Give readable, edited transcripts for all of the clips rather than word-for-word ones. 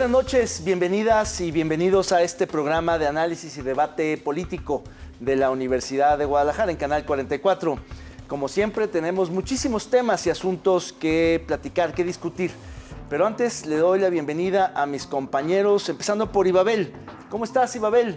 buenas noches, bienvenidas y bienvenidos a este programa de análisis y debate político de la Universidad de Guadalajara en Canal 44. Como siempre, tenemos muchísimos temas y asuntos que platicar, que discutir. Pero antes le doy la bienvenida a mis compañeros, empezando por Ibabel. ¿Cómo estás, Ibabel?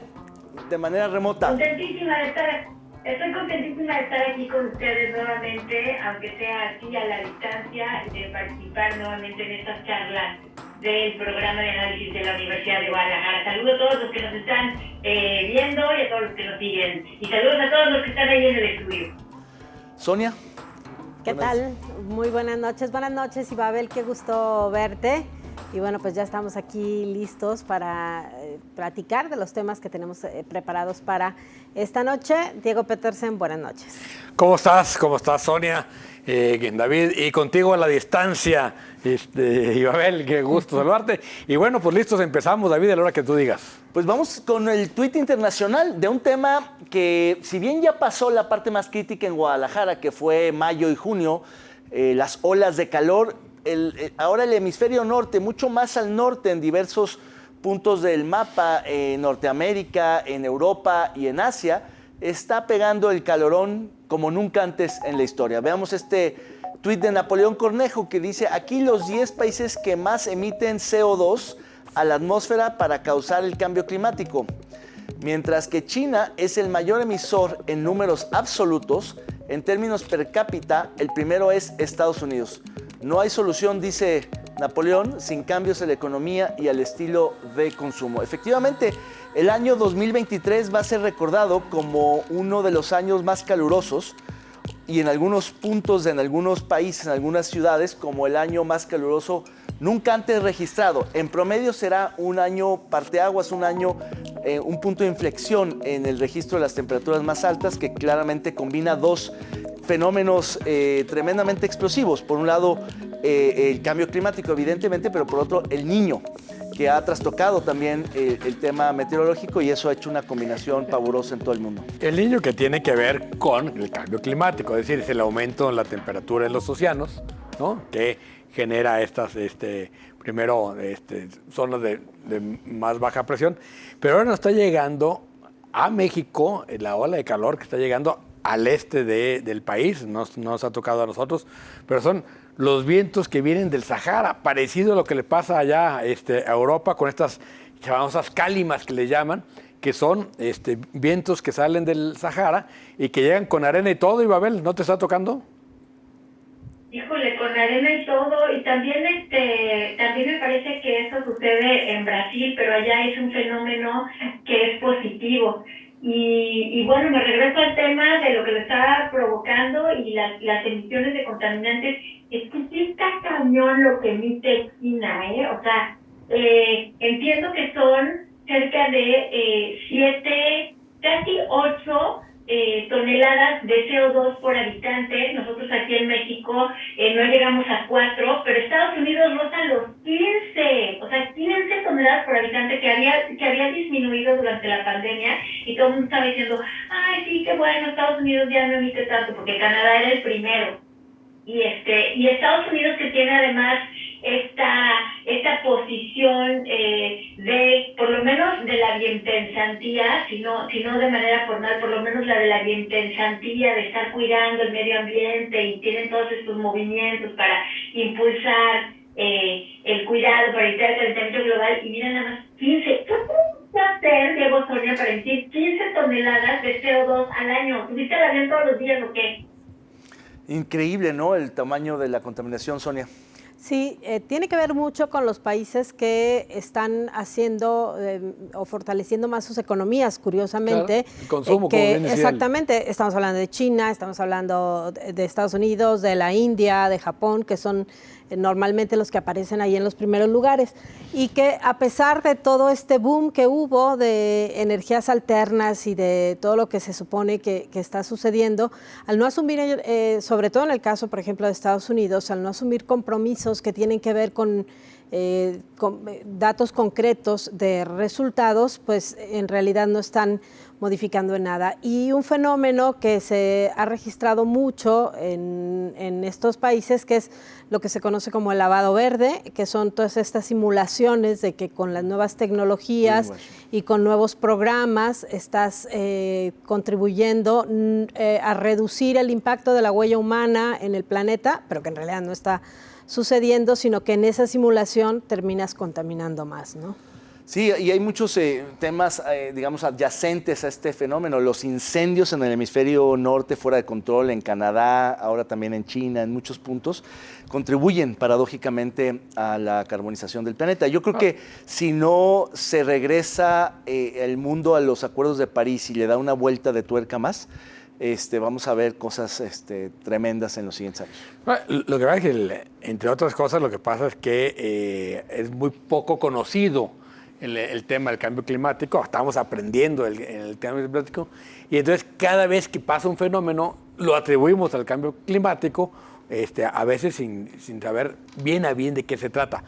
De manera remota. Estoy contentísima de estar aquí con ustedes nuevamente, aunque sea así a la distancia, de participar nuevamente en estas charlas del programa de análisis de la Universidad de Guadalajara. Saludos a todos los que nos están viendo y a todos los que nos siguen. Y saludos a todos los que están ahí en el estudio. Sonia. ¿Qué tal? Muy buenas noches, Ibabel, qué gusto verte. Y bueno, pues ya estamos aquí listos para platicar de los temas que tenemos preparados para esta noche. Diego Petersen, buenas noches. ¿Cómo estás? ¿Cómo estás, Sonia? David, y contigo a la distancia, Ibabel, qué gusto saludarte. Y bueno, pues listos, empezamos, David, a la hora que tú digas. Pues vamos con el tuit internacional de un tema que, si bien ya pasó la parte más crítica en Guadalajara, que fue mayo y junio, las olas de calor, ahora el hemisferio norte, mucho más al norte, en diversos puntos del mapa, en Norteamérica, en Europa y en Asia, está pegando el calorón como nunca antes en la historia. Veamos este tuit de Napoleón Cornejo que dice: aquí los 10 países que más emiten CO2 a la atmósfera para causar el cambio climático. Mientras que China es el mayor emisor en números absolutos, en términos per cápita, el primero es Estados Unidos. No hay solución, dice Napoleón, sin cambios en la economía y al estilo de consumo. Efectivamente, el año 2023 va a ser recordado como uno de los años más calurosos y en algunos puntos, en algunos países, en algunas ciudades, como el año más caluroso nunca antes registrado. En promedio será un año parteaguas, un punto de inflexión en el registro de las temperaturas más altas, que claramente combina dos fenómenos tremendamente explosivos. Por un lado, el cambio climático, evidentemente, pero por otro, el Niño, que ha trastocado también el tema meteorológico, y eso ha hecho una combinación pavorosa en todo el mundo. El Niño, que tiene que ver con el cambio climático, es decir, es el aumento en la temperatura en los océanos, ¿no?, que genera estas zonas de más baja presión. Pero ahora nos está llegando a México la ola de calor que está llegando al este del país, no nos ha tocado a nosotros, pero son los vientos que vienen del Sahara, parecido a lo que le pasa allá a Europa con estas famosas cálimas que le llaman, que son vientos que salen del Sahara y que llegan con arena y todo. Ibabel, ¿no te está tocando? Híjole, con arena y todo, y también me parece que eso sucede en Brasil, pero allá es un fenómeno que es positivo. Y bueno, me regreso al tema de lo que lo está provocando y las emisiones de contaminantes. Es que sí está cañón lo que emite China, O sea, entiendo que son cerca de 7, casi 8 toneladas de CO2 por habitante. Nosotros aquí en México no llegamos a 4, pero Estados Unidos roza los 15, o sea, 15 toneladas por habitante que había disminuido durante la pandemia, y todo el mundo estaba diciendo, ay, sí, qué bueno, Estados Unidos ya no emite tanto, porque Canadá era el primero. Y Estados Unidos, que tiene además esta posición de, por lo menos de la bienpensantía, si no de manera formal, por lo menos la de la bienpensantía, de estar cuidando el medio ambiente, y tienen todos estos movimientos para impulsar el cuidado, para evitar el calentamiento global. Y miren nada más, 15. ¿Qué puede hacer, Diego, Sonia, para emitir 15 toneladas de CO2 al año? ¿Tuviste el avión todos los días o qué? Increíble, ¿no?, el tamaño de la contaminación, Sonia. Sí, tiene que ver mucho con los países que están haciendo o fortaleciendo más sus economías, curiosamente. Claro, el consumo, como bien decía. Exactamente, estamos hablando de China, estamos hablando de Estados Unidos, de la India, de Japón, que son normalmente los que aparecen ahí en los primeros lugares, y que a pesar de todo este boom que hubo de energías alternas y de todo lo que se supone que está sucediendo, al no asumir, sobre todo en el caso, por ejemplo, de Estados Unidos, al no asumir compromisos que tienen que ver con datos concretos de resultados, pues en realidad no están modificando en nada. Y un fenómeno que se ha registrado mucho en estos países, que es lo que se conoce como el lavado verde, que son todas estas simulaciones de que con las nuevas tecnologías y con nuevos programas estás contribuyendo a reducir el impacto de la huella humana en el planeta, pero que en realidad no está sucediendo, sino que en esa simulación terminas contaminando más, ¿no? Sí, y hay muchos temas, digamos, adyacentes a este fenómeno. Los incendios en el hemisferio norte fuera de control, en Canadá, ahora también en China, en muchos puntos, contribuyen paradójicamente a la carbonización del planeta. Yo creo que si no se regresa el mundo a los acuerdos de París y le da una vuelta de tuerca más, vamos a ver cosas tremendas en los siguientes años. Bueno, lo que pasa es que, entre otras cosas, lo que pasa es que es muy poco conocido el tema del cambio climático. Estamos aprendiendo el cambio climático, y entonces cada vez que pasa un fenómeno lo atribuimos al cambio climático, a veces sin saber bien a bien de qué se trata.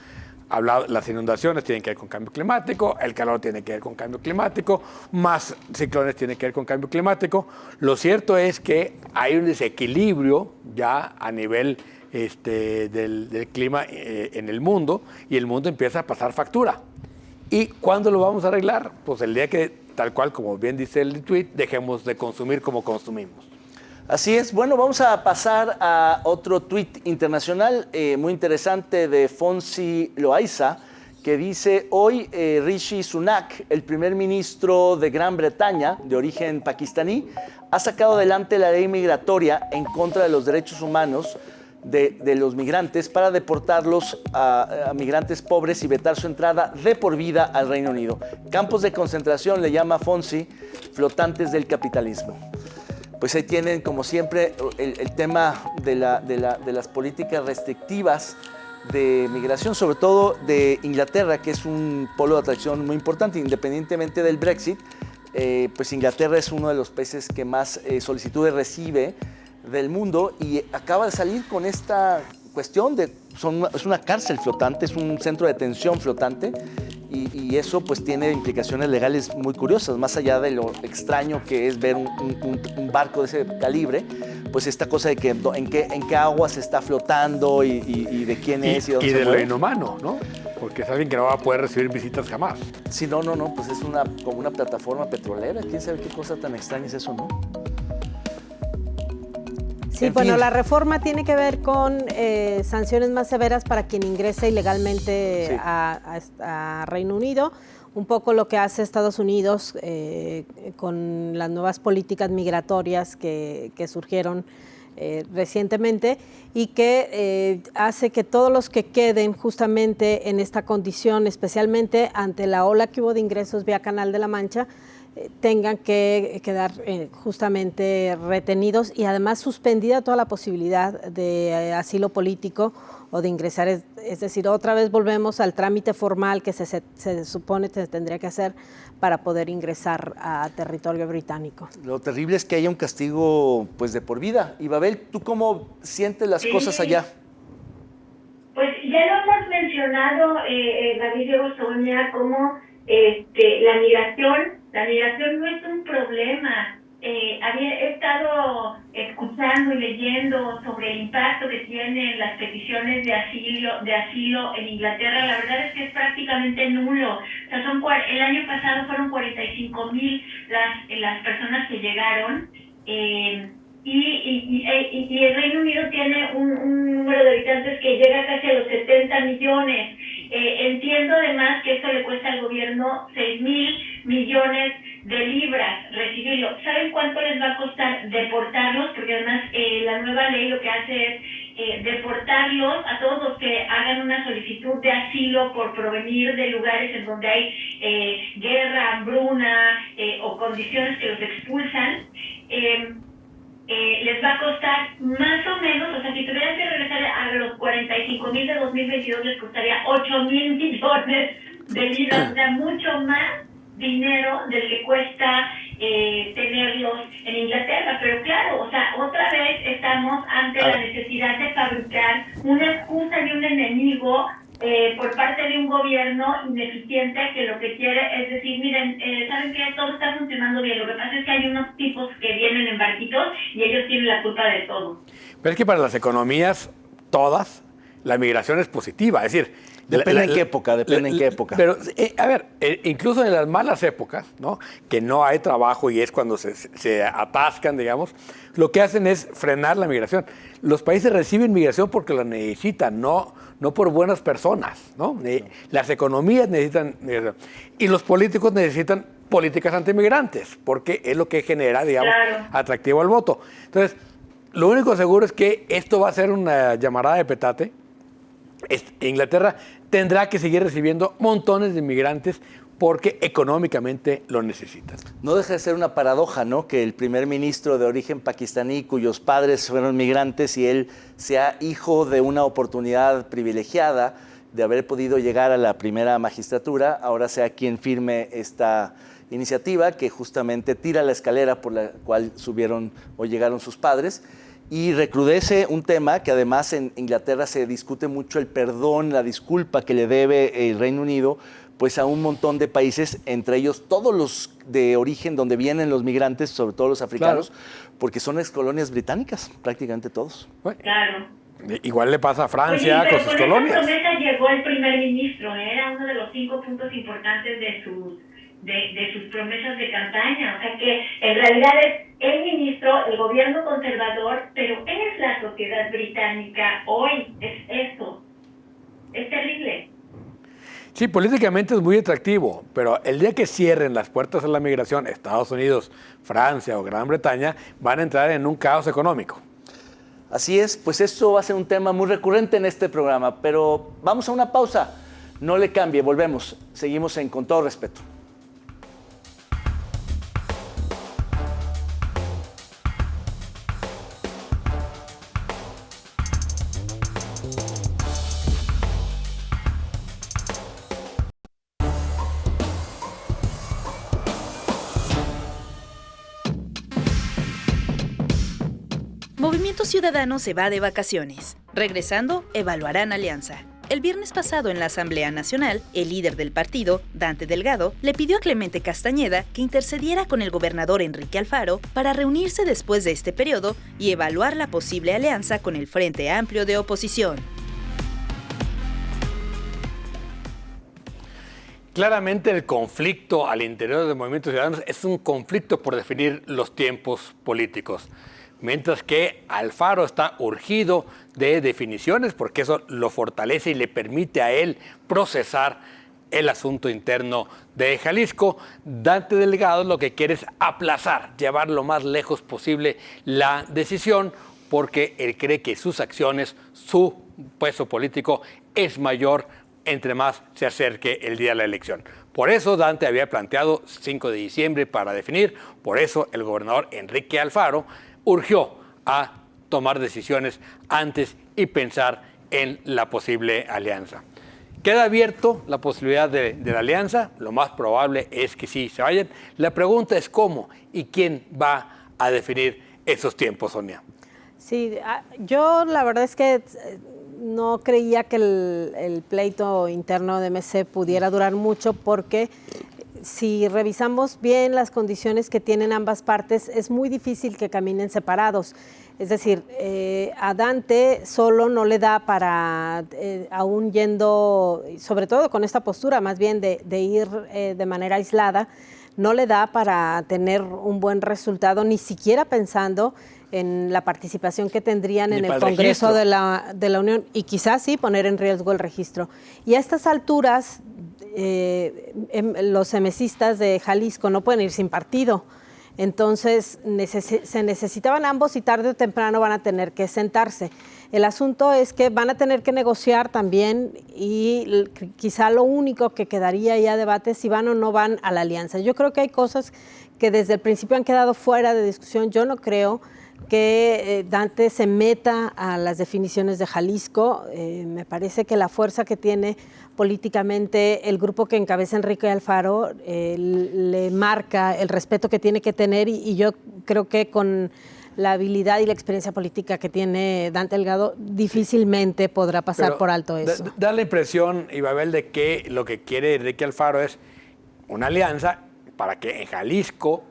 Las inundaciones tienen que ver con cambio climático, el calor tiene que ver con cambio climático, más ciclones tienen que ver con cambio climático. Lo cierto es que hay un desequilibrio ya a nivel del clima en el mundo, y el mundo empieza a pasar factura. ¿Y cuándo lo vamos a arreglar? Pues el día que, tal cual como bien dice el tweet, dejemos de consumir como consumimos. Así es. Bueno, vamos a pasar a otro tuit internacional muy interesante de Fonsi Loaiza, que dice: hoy Rishi Sunak, el primer ministro de Gran Bretaña, de origen pakistaní, ha sacado adelante la ley migratoria en contra de los derechos humanos de los migrantes para deportarlos a migrantes pobres y vetar su entrada de por vida al Reino Unido. Campos de concentración, le llama Fonsi, flotantes del capitalismo. Pues ahí tienen, como siempre, el tema de las políticas restrictivas de migración, sobre todo de Inglaterra, que es un polo de atracción muy importante, independientemente del Brexit. Pues Inglaterra es uno de los países que más solicitudes recibe del mundo, y acaba de salir con esta cuestión es una cárcel flotante, es un centro de detención flotante, y eso pues tiene implicaciones legales muy curiosas, más allá de lo extraño que es ver un barco de ese calibre, pues esta cosa de que en qué agua se está flotando y de quién es y dónde se de mueve. lo inhumano, ¿no? Porque es alguien que no va a poder recibir visitas jamás. Sí, no, pues es como una plataforma petrolera, quién sabe qué cosa tan extraña es eso, ¿no? Sí, bueno, la reforma tiene que ver con sanciones más severas para quien ingrese ilegalmente sí. a Reino Unido. Un poco lo que hace Estados Unidos con las nuevas políticas migratorias que surgieron recientemente, y que hace que todos los que queden justamente en esta condición, especialmente ante la ola que hubo de ingresos vía Canal de la Mancha, tengan que quedar justamente retenidos, y además suspendida toda la posibilidad de asilo político o de ingresar. Es decir, otra vez volvemos al trámite formal que se supone que se tendría que hacer para poder ingresar a territorio británico. Lo terrible es que haya un castigo pues de por vida. Y Babel, ¿tú cómo sientes las cosas allá? Pues ya lo hemos mencionado, David, Diego, Sonia, como la migración no es un problema. He estado escuchando y leyendo sobre el impacto que tienen las peticiones de asilo en Inglaterra. La verdad es que es prácticamente nulo. O sea, el año pasado fueron 45,000 las personas que llegaron, y el Reino Unido tiene un número de habitantes que llega casi a los 70 millones. Entiendo además que esto le cuesta al gobierno 6,000 millones de libras recibirlo. ¿Saben cuánto les va a costar deportarlos? Porque además la nueva ley lo que hace es deportarlos a todos los que hagan una solicitud de asilo por provenir de lugares en donde hay guerra, hambruna o condiciones que los expulsan. Les va a costar más o menos, o sea, si tuvieran que regresar a los 45,000 de 2022, les costaría 8,000 millones de libras, o sea, mucho más dinero del que cuesta tenerlos en Inglaterra. Pero claro, o sea, otra vez estamos ante la necesidad de fabricar una excusa y un enemigo por parte de un gobierno ineficiente que lo que quiere es decir, miren, ¿saben qué? Todo está funcionando bien. Lo que pasa es que hay unos tipos que vienen en barquitos y ellos tienen la culpa de todo. Pero es que para las economías, todas, la migración es positiva. Es decir, Depende en qué época, depende en qué época. Pero, a ver, incluso en las malas épocas, ¿no? Que no hay trabajo y es cuando se atascan, digamos, lo que hacen es frenar la migración. Los países reciben migración porque la necesitan, no por buenas personas, ¿no? Las economías necesitan migración. Y los políticos necesitan políticas antimigrantes, porque es lo que genera, digamos, claro, atractivo al voto. Entonces, lo único seguro es que esto va a ser una llamarada de petate. Inglaterra tendrá que seguir recibiendo montones de inmigrantes porque económicamente lo necesitan. No deja de ser una paradoja, ¿no? Que el primer ministro de origen pakistaní, cuyos padres fueron migrantes y él sea hijo de una oportunidad privilegiada de haber podido llegar a la primera magistratura, ahora sea quien firme esta iniciativa que justamente tira la escalera por la cual subieron o llegaron sus padres. Y recrudece un tema que además en Inglaterra se discute mucho el perdón, la disculpa que le debe el Reino Unido pues a un montón de países, entre ellos todos los de origen donde vienen los migrantes, sobre todo los africanos, claro, porque son excolonias británicas, prácticamente todos. Bueno, claro. Igual le pasa a Francia con sus colonias. Con esa promesa llegó el primer ministro, era uno de los 5 puntos importantes de sus promesas de campaña. O sea que en realidad es el ministro, el gobierno conservador, pero es la sociedad británica hoy, es esto. Es terrible. Sí, políticamente es muy atractivo, pero el día que cierren las puertas a la migración, Estados Unidos, Francia o Gran Bretaña van a entrar en un caos económico. Así es, pues esto va a ser un tema muy recurrente en este programa, pero vamos a una pausa. No le cambie, volvemos. Seguimos en Con Todo Respeto. Movimiento Ciudadano se va de vacaciones. Regresando, evaluarán alianza. El viernes pasado en la Asamblea Nacional, el líder del partido, Dante Delgado, le pidió a Clemente Castañeda que intercediera con el gobernador Enrique Alfaro para reunirse después de este periodo y evaluar la posible alianza con el Frente Amplio de Oposición. Claramente el conflicto al interior del Movimiento Ciudadano es un conflicto por definir los tiempos políticos. Mientras que Alfaro está urgido de definiciones porque eso lo fortalece y le permite a él procesar el asunto interno de Jalisco. Dante Delgado lo que quiere es aplazar, llevar lo más lejos posible la decisión porque él cree que sus acciones, su peso político es mayor entre más se acerque el día de la elección. Por eso Dante había planteado 5 de diciembre para definir, por eso el gobernador Enrique Alfaro urgió a tomar decisiones antes y pensar en la posible alianza. Queda abierto la posibilidad de la alianza, lo más probable es que sí se vayan. La pregunta es cómo y quién va a definir esos tiempos, Sonia. Sí, yo la verdad es que no creía que el pleito interno de MC pudiera durar mucho porque si revisamos bien las condiciones que tienen ambas partes, es muy difícil que caminen separados. Es decir, a Dante solo no le da para, aún yendo, sobre todo con esta postura más bien de ir de manera aislada, no le da para tener un buen resultado, ni siquiera pensando en la participación que tendrían en el Congreso de la Unión y quizás sí poner en riesgo el registro. Y a estas alturas, los emesistas de Jalisco no pueden ir sin partido. Entonces, se necesitaban ambos y tarde o temprano van a tener que sentarse. El asunto es que van a tener que negociar también y quizá lo único que quedaría ya a debate es si van o no van a la alianza. Yo creo que hay cosas que desde el principio han quedado fuera de discusión. Yo no creo que Dante se meta a las definiciones de Jalisco. Me parece que la fuerza que tiene políticamente el grupo que encabeza Enrique Alfaro le marca el respeto que tiene que tener y yo creo que con la habilidad y la experiencia política que tiene Dante Delgado, difícilmente podrá pasar Pero por alto eso. Da la impresión, Ibabel, de que lo que quiere Enrique Alfaro es una alianza para que en Jalisco,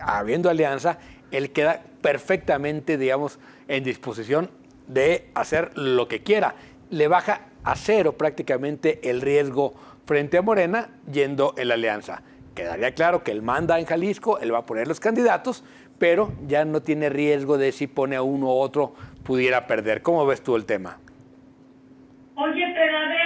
habiendo alianza, él queda perfectamente, digamos, en disposición de hacer lo que quiera. Le baja a cero prácticamente el riesgo frente a Morena yendo en la alianza. Quedaría claro que él manda en Jalisco, él va a poner los candidatos, pero ya no tiene riesgo de si pone a uno u otro pudiera perder. ¿Cómo ves tú el tema? Oye, pero a ver,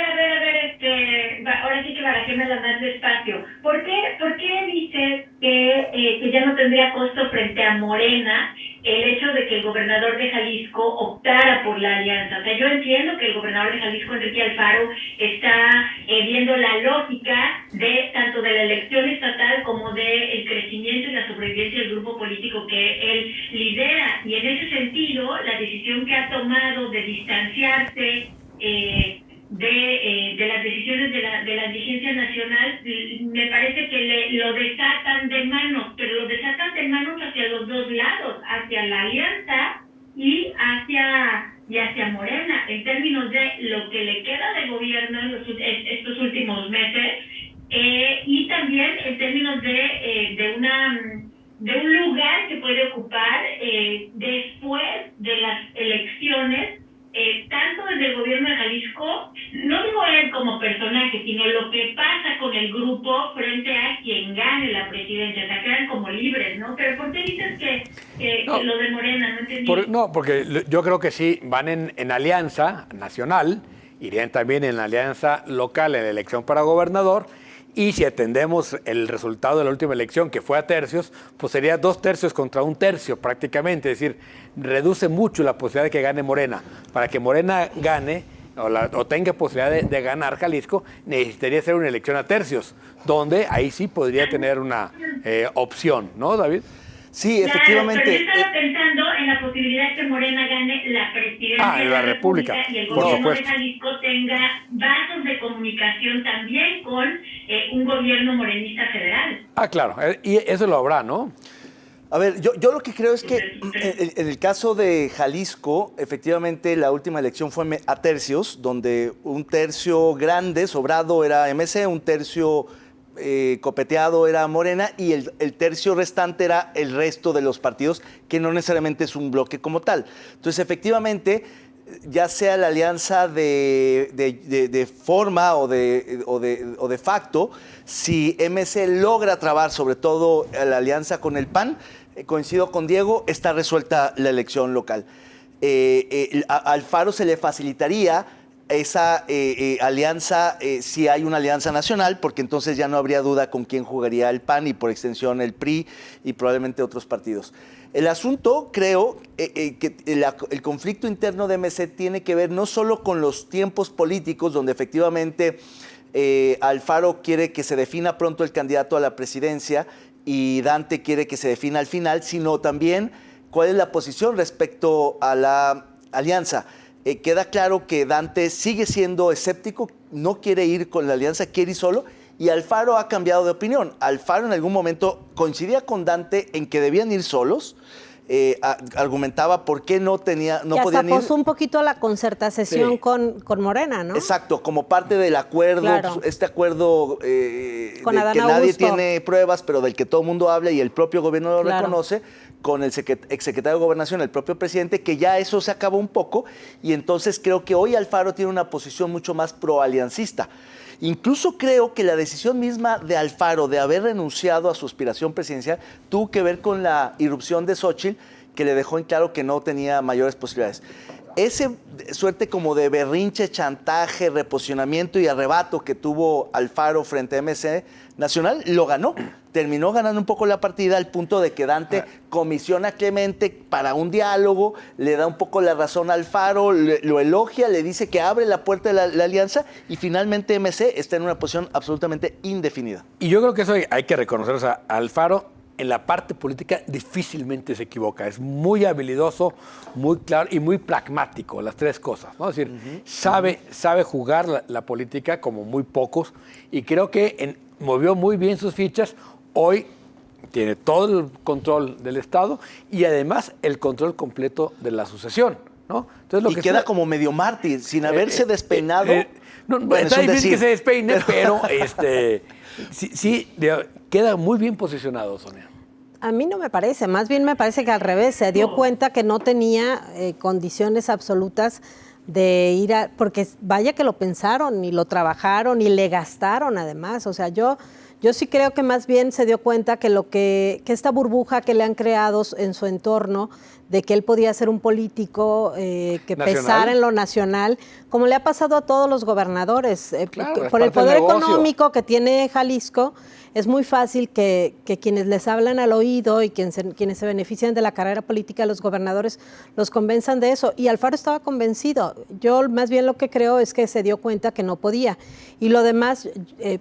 ahora sí que barajémosla más despacio. ¿Por qué dices que ya no tendría costo frente a Morena el hecho de que el gobernador de Jalisco optara por la alianza? O sea, yo entiendo que el gobernador de Jalisco, Enrique Alfaro, está viendo la lógica de tanto de la elección estatal como del crecimiento y la sobrevivencia del grupo político que él lidera. Y en ese sentido, la decisión que ha tomado de distanciarse de las decisiones de la dirigencia nacional, me parece que lo desatan de manos, pero lo desatan de manos hacia los dos lados, hacia la alianza y hacia Morena, en términos de lo que le queda de gobierno en estos últimos meses, y también en términos de un lugar que puede ocupar después de las elecciones, tanto desde el gobierno de Jalisco, no digo él como personaje, sino lo que pasa con el grupo frente a quien gane la presidencia. O sea, quedan como libres, ¿no? Pero ¿por qué dices que lo de Morena? No entendí. Porque yo creo que sí, van en alianza nacional, irían también en la alianza local en la elección para gobernador, y si atendemos el resultado de la última elección, que fue a tercios, pues sería 2 tercios contra 1 tercio prácticamente. Es decir, reduce mucho la posibilidad de que gane Morena. Para que Morena gane o tenga posibilidad de ganar Jalisco, necesitaría ser una elección a tercios, donde ahí sí podría tener una opción, ¿no, David? Sí, efectivamente. Pero yo estaba pensando en la posibilidad de que Morena gane la presidencia de la República y el por gobierno de supuesto. Jalisco tenga vasos de comunicación también con un gobierno morenista federal. Claro, y eso lo habrá, ¿no? A ver, yo lo que creo es que en el caso de Jalisco, efectivamente la última elección fue a tercios, donde un tercio grande, sobrado, era MC, un tercio copeteado era Morena y el tercio restante era el resto de los partidos, que no necesariamente es un bloque como tal. Entonces, efectivamente, ya sea la alianza de forma o de facto, si MC logra trabar sobre todo la alianza con el PAN, coincido con Diego, está resuelta la elección local. A Alfaro se le facilitaría esa alianza, si hay una alianza nacional, porque entonces ya no habría duda con quién jugaría el PAN y por extensión el PRI y probablemente otros partidos. El asunto, creo, que el conflicto interno de MC tiene que ver no solo con los tiempos políticos, donde efectivamente Alfaro quiere que se defina pronto el candidato a la presidencia y Dante quiere que se defina al final, sino también cuál es la posición respecto a la alianza. Queda claro que Dante sigue siendo escéptico, no quiere ir con la alianza, quiere ir solo, y Alfaro ha cambiado de opinión. Alfaro en algún momento coincidía con Dante en que debían ir solos, argumentaba por qué no podían ir. Apostó un poquito a la concertación Sí. con Morena, ¿no? Exacto, como parte del acuerdo, Claro. este acuerdo Con de Adán que nadie Augusto. tiene pruebas, pero del que todo el mundo habla y el propio gobierno lo Claro. reconoce, con el exsecretario de Gobernación, el propio presidente, que ya eso se acabó un poco, y entonces creo que hoy Alfaro tiene una posición mucho más proaliancista. Incluso creo que la decisión misma de Alfaro de haber renunciado a su aspiración presidencial tuvo que ver con la irrupción de Xóchitl, que le dejó en claro que no tenía mayores posibilidades. Ese suerte como de berrinche, chantaje, reposicionamiento y arrebato que tuvo Alfaro frente a MC Nacional, lo ganó. Terminó ganando un poco la partida al punto de que Dante comisiona a Clemente para un diálogo, le da un poco la razón a Alfaro, lo elogia, le dice que abre la puerta de la alianza y finalmente MC está en una posición absolutamente indefinida. Y yo creo que eso hay que reconocer. O sea, Alfaro en la parte política difícilmente se equivoca. Es muy habilidoso, muy claro y muy pragmático, las tres cosas, ¿no? Es decir, sabe jugar la política como muy pocos, y creo que movió muy bien sus fichas. Hoy tiene todo el control del Estado y además el control completo de la sucesión, ¿no? Entonces, y queda como medio mártir, sin haberse despeinado. No, bueno, está es un difícil que se decir. despeine, pero sí, queda muy bien posicionado, Sonia. A mí no me parece, más bien me parece que al revés, se dio cuenta que no tenía condiciones absolutas de ir a, porque vaya que lo pensaron y lo trabajaron y le gastaron además, o sea, yo sí creo que más bien se dio cuenta que esta burbuja que le han creado en su entorno, de que él podía ser un político que nacional. Pesara en lo nacional, como le ha pasado a todos los gobernadores, Claro, por el es parte poder del negocio. económico que tiene Jalisco, es muy fácil que quienes les hablan al oído y quienes se benefician de la carrera política de los gobernadores los convenzan de eso. Y Alfaro estaba convencido. Yo más bien lo que creo es que se dio cuenta que no podía. Y lo demás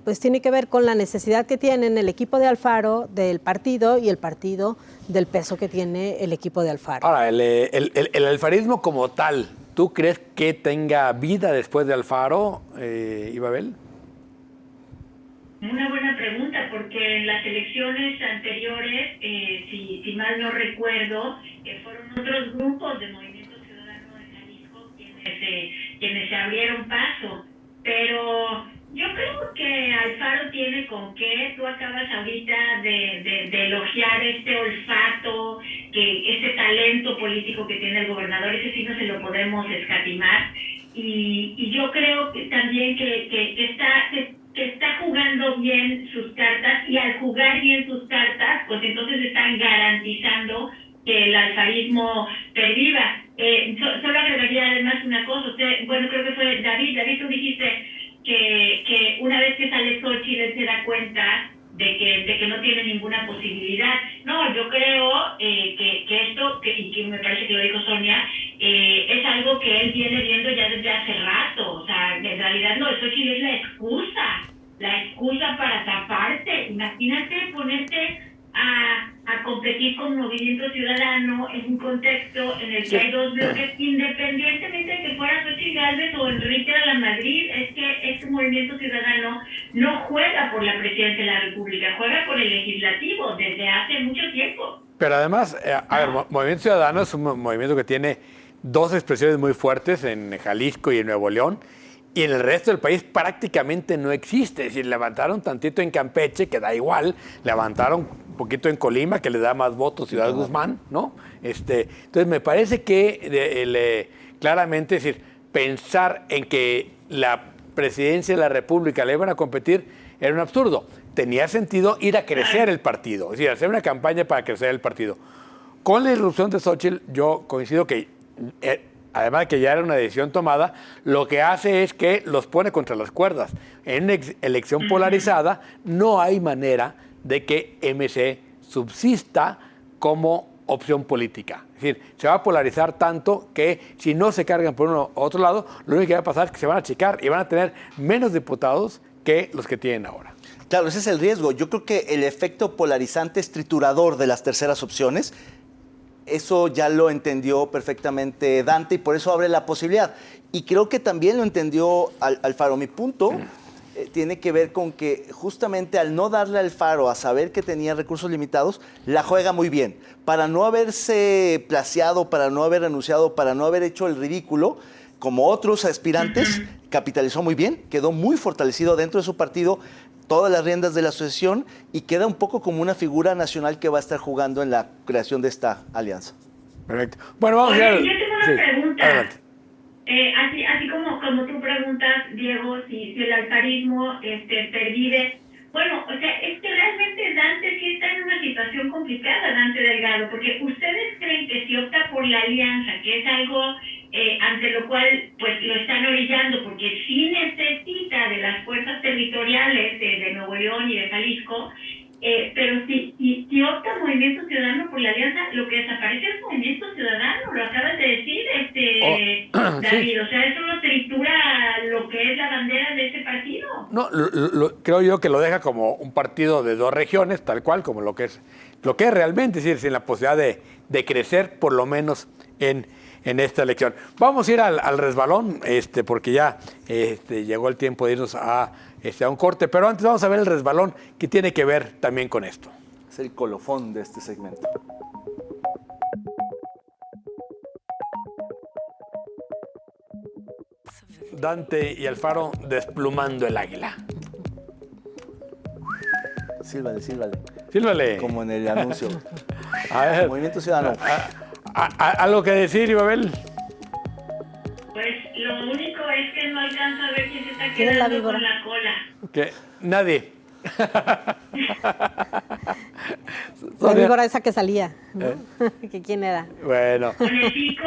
pues tiene que ver con la necesidad que tienen el equipo de Alfaro del partido y el partido del peso que tiene el equipo de Alfaro. Ahora, el alfarismo como tal, ¿tú crees que tenga vida después de Alfaro, Ibabel? Una buena pregunta, porque en las elecciones anteriores, si mal no recuerdo, fueron otros grupos de Movimiento Ciudadano de Jalisco quienes se abrieron paso. Pero yo creo que Alfaro tiene con qué. Tú acabas ahorita de elogiar este olfato, este talento político que tiene el gobernador, ese sí no se lo podemos escatimar. Y yo creo que también que está jugando bien sus cartas, y al jugar bien sus cartas, pues entonces están garantizando que el alfarismo perviva. Solo agregaría además una cosa, creo que fue David, tú dijiste que una vez que sale Xochitl él se da cuenta de que no tiene ninguna posibilidad. No, yo creo que esto, y que me parece que lo dijo Sonia, es algo que él viene viendo ya desde hace rato. O sea, en realidad lo de Xochitl es la excusa para taparte. Imagínate ponerte a competir con Movimiento Ciudadano en un contexto en el que hay dos bloques, independientemente de que fuera Xochitl Gálvez o Enrique de la Madrid. Es que este Movimiento Ciudadano no juega por la presidencia de la República, juega por el legislativo desde hace mucho tiempo. Pero además, Movimiento Ciudadano es un movimiento que tiene dos expresiones muy fuertes en Jalisco y en Nuevo León, y en el resto del país prácticamente no existe. Es decir, levantaron tantito en Campeche, que da igual, levantaron un poquito en Colima, que le da más votos Ciudad Guzmán, ¿no? Entonces, me parece que claramente, es decir, pensar en que la presidencia de la República le iban a competir era un absurdo. Tenía sentido ir a crecer el partido, es decir, hacer una campaña para crecer el partido. Con la irrupción de Xochitl, yo coincido que además de que ya era una decisión tomada, lo que hace es que los pone contra las cuerdas. En una elección polarizada no hay manera de que MC subsista como opción política. Es decir, se va a polarizar tanto que si no se cargan por uno u otro lado, lo único que va a pasar es que se van a achicar y van a tener menos diputados que los que tienen ahora. Claro, ese es el riesgo. Yo creo que el efecto polarizante es triturador de las terceras opciones. Eso ya lo entendió perfectamente Dante y por eso abre la posibilidad. Y creo que también lo entendió Alfaro. Mi punto tiene que ver con que justamente al no darle a Alfaro a saber que tenía recursos limitados, la juega muy bien. Para no haberse placeado, para no haber renunciado, para no haber hecho el ridículo, como otros aspirantes, capitalizó muy bien, quedó muy fortalecido dentro de su partido, todas las riendas de la asociación, y queda un poco como una figura nacional que va a estar jugando en la creación de esta alianza. Perfecto. Bueno, vamos a ver. Yo tengo una pregunta. Adelante. Así como tú preguntas, Diego, si el alfarismo pervive. Bueno, o sea, es que realmente Dante sí está en una situación complicada, Dante Delgado, porque ustedes creen que si opta por la alianza, que es algo ante lo cual pues lo están orillando, porque sí necesita de las fuerzas territoriales de Nuevo León y de Jalisco, pero si opta Movimiento Ciudadano por la alianza, lo que desaparece es Movimiento Ciudadano, lo acabas de decir, David, sí. O sea, eso no tritura lo que es la bandera de este partido. No, creo yo que lo deja como un partido de dos regiones, tal cual, como lo que es realmente, es decir, sin la posibilidad de crecer, por lo menos en esta elección. Vamos a ir al resbalón, porque ya llegó el tiempo de irnos a un corte, pero antes vamos a ver el resbalón que tiene que ver también con esto. Es el colofón de este segmento. Dante y Alfaro desplumando el águila. Sílvale, sílvale. Sílvale. Como en el anuncio. A ver, Movimiento Ciudadano. ¿algo que decir, Ibabel? Pues lo único es que no alcanzo a ver quién se está ¿Quién es la quedando víbora? con la cola. Que nadie. La víbora esa que salía, ¿no? ¿Que quién era? Bueno, Con el pico,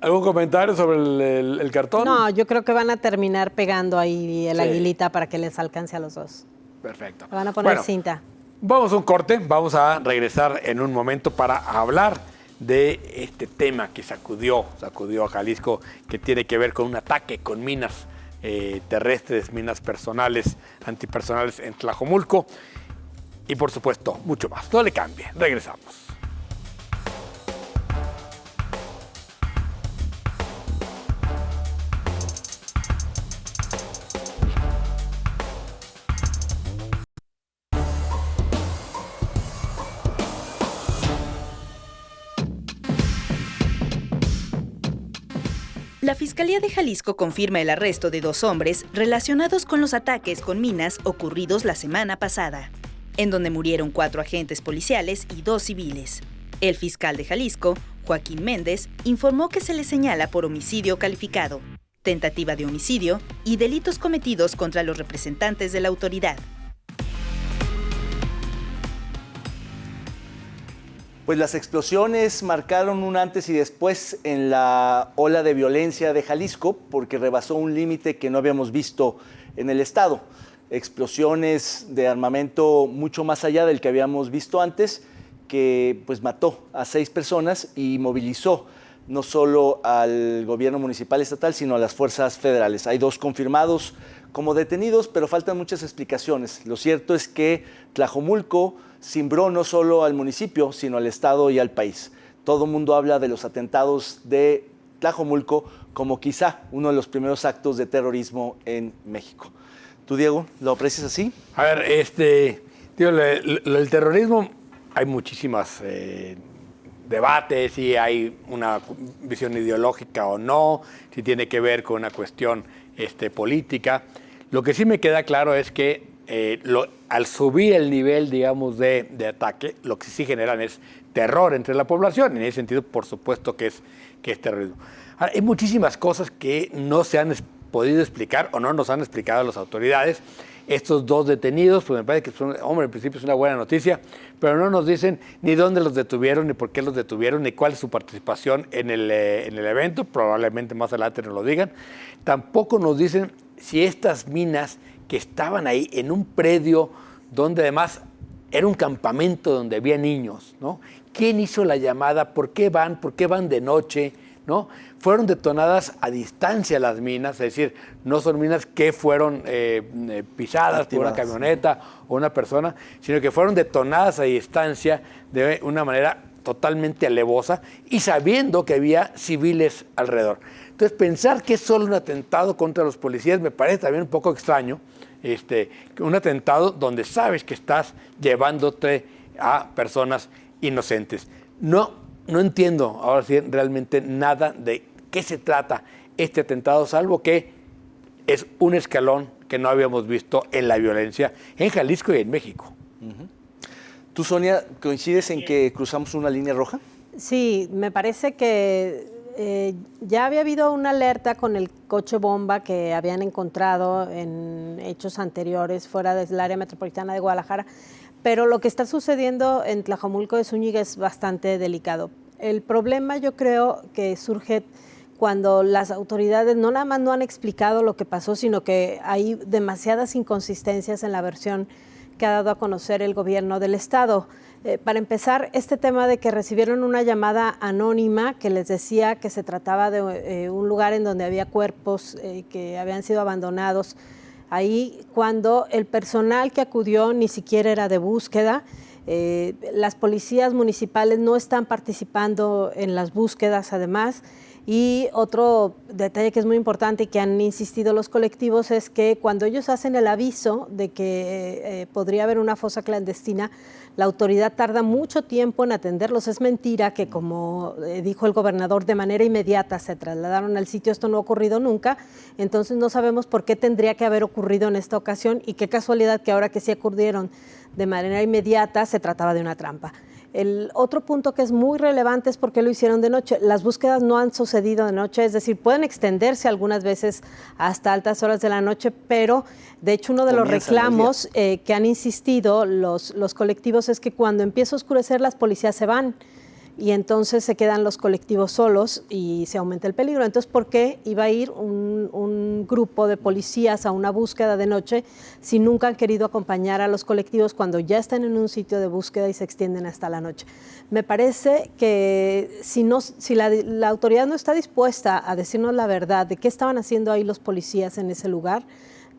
¿algún comentario sobre el cartón? No, yo creo que van a terminar pegando ahí el Sí. aguilita para que les alcance a los dos. Perfecto. Le van a poner Bueno, cinta. vamos a un corte, vamos a regresar en un momento para hablar de este tema que sacudió a Jalisco, que tiene que ver con un ataque con minas terrestres, minas personales, antipersonales en Tlajomulco y por supuesto mucho más. No le cambie, regresamos. La Fiscalía de Jalisco confirma el arresto de 2 hombres relacionados con los ataques con minas ocurridos la semana pasada, en donde murieron 4 agentes policiales y 2 civiles. El fiscal de Jalisco, Joaquín Méndez, informó que se le señala por homicidio calificado, tentativa de homicidio y delitos cometidos contra los representantes de la autoridad. Pues las explosiones marcaron un antes y después en la ola de violencia de Jalisco porque rebasó un límite que no habíamos visto en el estado. Explosiones de armamento mucho más allá del que habíamos visto antes, que pues mató a 6 personas y movilizó no solo al gobierno municipal estatal, sino a las fuerzas federales. Hay 2 confirmados como detenidos, pero faltan muchas explicaciones. Lo cierto es que Tlajomulco cimbró no solo al municipio, sino al estado y al país. Todo el mundo habla de los atentados de Tlajomulco como quizá uno de los primeros actos de terrorismo en México. ¿Tú, Diego, lo aprecias así? A ver, el terrorismo, hay muchísimas debates, si hay una visión ideológica o no, si tiene que ver con una cuestión política. Lo que sí me queda claro es que al subir el nivel, digamos, de ataque, lo que sí generan es terror entre la población. En ese sentido, por supuesto que es terrorismo. Ahora, hay muchísimas cosas que no se han podido explicar o no nos han explicado las autoridades. Estos 2 detenidos, pues me parece que en principio es una buena noticia, pero no nos dicen ni dónde los detuvieron, ni por qué los detuvieron, ni cuál es su participación en el evento. Probablemente más adelante nos lo digan. Tampoco nos dicen si estas minas que estaban ahí en un predio donde además era un campamento donde había niños, ¿no? ¿Quién hizo la llamada? ¿Por qué van de noche? ¿No? Fueron detonadas a distancia las minas, es decir, no son minas que fueron pisadas por una camioneta o una persona, sino que fueron detonadas a distancia de una manera totalmente alevosa y sabiendo que había civiles alrededor. Entonces, pensar que es solo un atentado contra los policías me parece también un poco extraño. Un atentado donde sabes que estás llevándote a personas inocentes. No entiendo ahora sí realmente nada de qué se trata este atentado, salvo que es un escalón que no habíamos visto en la violencia en Jalisco y en México. ¿Tú, Sonia, coincides en que cruzamos una línea roja? Sí, me parece que ya había habido una alerta con el coche bomba que habían encontrado en hechos anteriores fuera del área metropolitana de Guadalajara, pero lo que está sucediendo en Tlajomulco de Zúñiga es bastante delicado. El problema yo creo que surge cuando las autoridades no nada más no han explicado lo que pasó, sino que hay demasiadas inconsistencias en la versión que ha dado a conocer el gobierno del estado. Para empezar, este tema de que recibieron una llamada anónima que les decía que se trataba de un lugar en donde había cuerpos que habían sido abandonados, ahí cuando el personal que acudió ni siquiera era de búsqueda, Las policías municipales no están participando en las búsquedas, además. Y otro detalle que es muy importante y que han insistido los colectivos es que cuando ellos hacen el aviso de que podría haber una fosa clandestina, la autoridad tarda mucho tiempo en atenderlos. Es mentira que, como dijo el gobernador, de manera inmediata se trasladaron al sitio. Esto no ha ocurrido nunca, entonces no sabemos por qué tendría que haber ocurrido en esta ocasión y qué casualidad que ahora que sí ocurrieron de manera inmediata se trataba de una trampa. El otro punto que es muy relevante es por qué lo hicieron de noche. Las búsquedas no han sucedido de noche, es decir, pueden extenderse algunas veces hasta altas horas de la noche, pero de hecho uno de los reclamos que han insistido los colectivos es que cuando empieza a oscurecer las policías se van y entonces se quedan los colectivos solos y se aumenta el peligro. Entonces, ¿por qué iba a ir un grupo de policías a una búsqueda de noche si nunca han querido acompañar a los colectivos cuando ya están en un sitio de búsqueda y se extienden hasta la noche? Me parece que si la autoridad no está dispuesta a decirnos la verdad de qué estaban haciendo ahí los policías en ese lugar,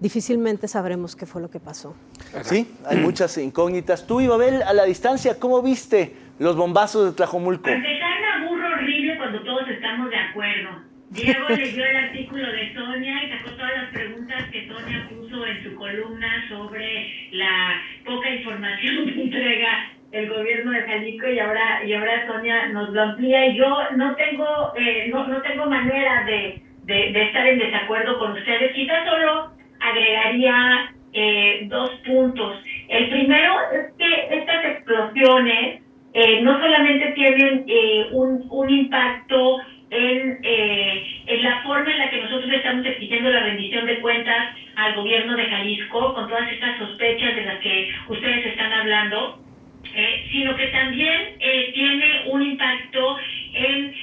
difícilmente sabremos qué fue lo que pasó. Sí, hay muchas incógnitas. Tú, Ibabel, a la distancia, ¿cómo viste los bombazos de Tlajomulco? Para empezar, me aburro horrible cuando todos estamos de acuerdo. Diego leyó el artículo de Sonia y sacó todas las preguntas que Sonia puso en su columna sobre la poca información que entrega el gobierno de Jalisco y ahora Sonia nos lo amplía y yo no tengo manera de estar en desacuerdo con ustedes. Quizás solo agregaría 2 puntos. El primero es que estas explosiones no solamente tienen un impacto en la forma en la que nosotros estamos exigiendo la rendición de cuentas al gobierno de Jalisco, con todas estas sospechas de las que ustedes están hablando, sino que también tiene un impacto en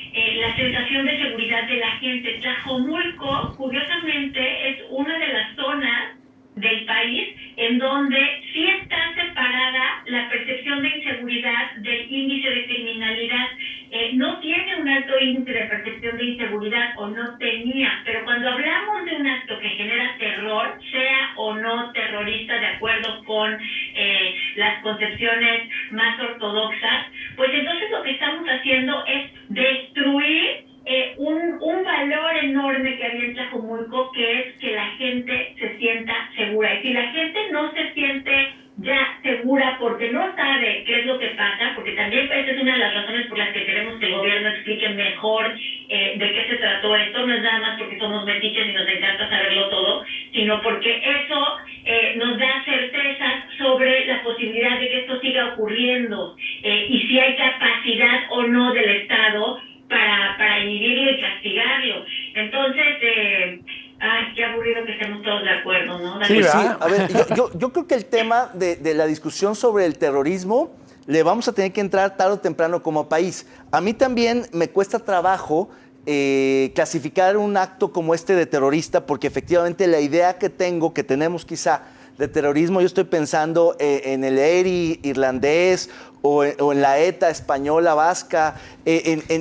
la sensación de seguridad de la gente. Tlajomulco, curiosamente, es una de las zonas del país en donde sí está separada la percepción de inseguridad del índice de criminalidad. No tiene un alto índice de percepción de inseguridad, o no tenía, pero cuando hablamos de un acto que genera terror, sea o no terrorista, de acuerdo con las concepciones más ortodoxas, pues entonces lo que estamos haciendo es destruir un valor enorme que había en Tlajomulco, que es que la gente se sienta segura. Y si la gente no se siente ya segura porque no sabe qué es lo que pasa, porque también esa es una de las razones por las que queremos que el gobierno explique mejor de qué se trató esto, no es nada más porque somos metiches y nos encanta saberlo todo, sino porque eso nos da certezas sobre la posibilidad de que esto siga ocurriendo y si hay capacidad o no del Estado para inhibirlo y castigarlo. Entonces, qué aburrido que estemos todos de acuerdo, ¿no? Sí, a ver, yo creo que el tema de la discusión sobre el terrorismo le vamos a tener que entrar tarde o temprano como país. A mí también me cuesta trabajo clasificar un acto como este de terrorista, porque efectivamente la idea que tenemos quizá de terrorismo, yo estoy pensando en el ERI irlandés o en la ETA española, vasca,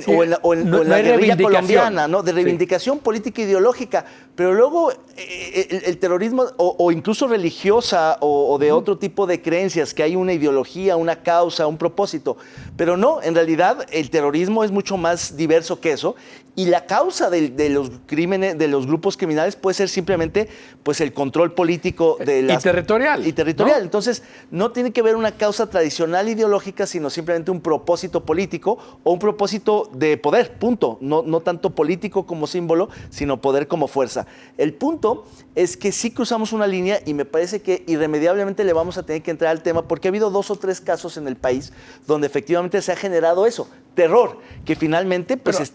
o en la guerrilla colombiana, ¿no? De reivindicación política e ideológica. Pero luego el terrorismo, o incluso religiosa, o de otro tipo de creencias, que hay una ideología, una causa, un propósito. Pero no, en realidad el terrorismo es mucho más diverso que eso. Y la causa de los crímenes, de los grupos criminales, puede ser simplemente pues, el control político de las... Y territorial. ¿No? Entonces, no tiene que ver una causa tradicional ideológica, sino simplemente un propósito político o un propósito de poder, punto. No tanto político como símbolo, sino poder como fuerza. El punto es que sí cruzamos una línea y me parece que irremediablemente le vamos a tener que entrar al tema, porque ha habido 2 o 3 casos en el país donde efectivamente se ha generado eso, terror, que finalmente pues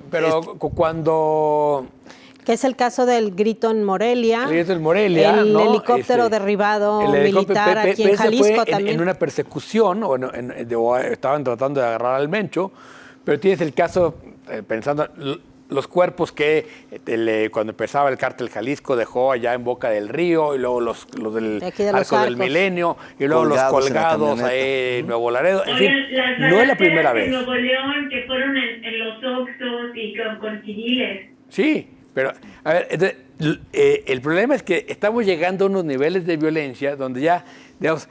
Pero cuando... Que es el caso del grito en Morelia. El grito en Morelia, el ¿no? helicóptero derribado militar aquí en Jalisco fue también. En una persecución, o estaban tratando de agarrar al Mencho, pero tienes el caso, pensando, los cuerpos que cuando empezaba el cártel Jalisco dejó allá en Boca del Río, y luego los del Arco del Milenio, y luego los colgados ahí en Nuevo Laredo. En fin, no es la primera vez. En Nuevo León, que fueron en los Oxxos y con civiles. Sí, pero, a ver, el problema es que estamos llegando a unos niveles de violencia donde ya, digamos,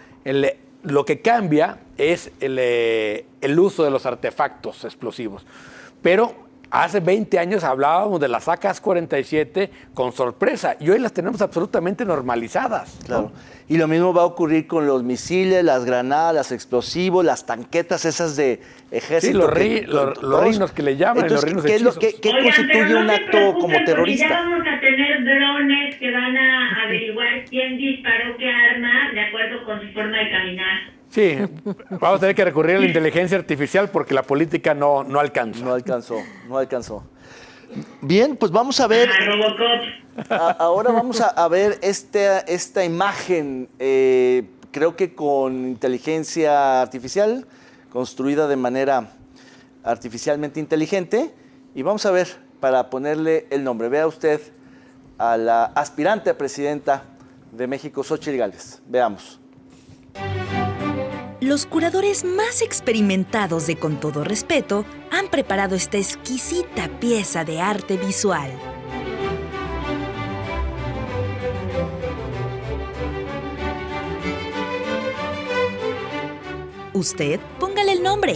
lo que cambia es el uso de los artefactos explosivos. Pero hace 20 años hablábamos de las AK-47 con sorpresa y hoy las tenemos absolutamente normalizadas, ¿no? Claro. Y lo mismo va a ocurrir con los misiles, las granadas, los explosivos, las tanquetas esas de ejército. Sí, los rinos que le llaman, entonces, los rinos ¿qué es lo hechizos. que Oigan, constituye pero no un se acto preocupen, como porque terrorista? ya vamos a tener drones que van a averiguar quién disparó qué arma de acuerdo con su forma de caminar. Sí, vamos a tener que recurrir a la inteligencia artificial porque la política no alcanza. No alcanzó. Bien, pues vamos a ver. A Robocop. Ahora vamos a ver esta imagen, creo que con inteligencia artificial, construida de manera artificialmente inteligente. Y vamos a ver, para ponerle el nombre, vea usted a la aspirante a presidenta de México, Xóchitl Gálvez. Veamos. Los curadores más experimentados de Con Todo Respeto han preparado esta exquisita pieza de arte visual. Usted, póngale el nombre.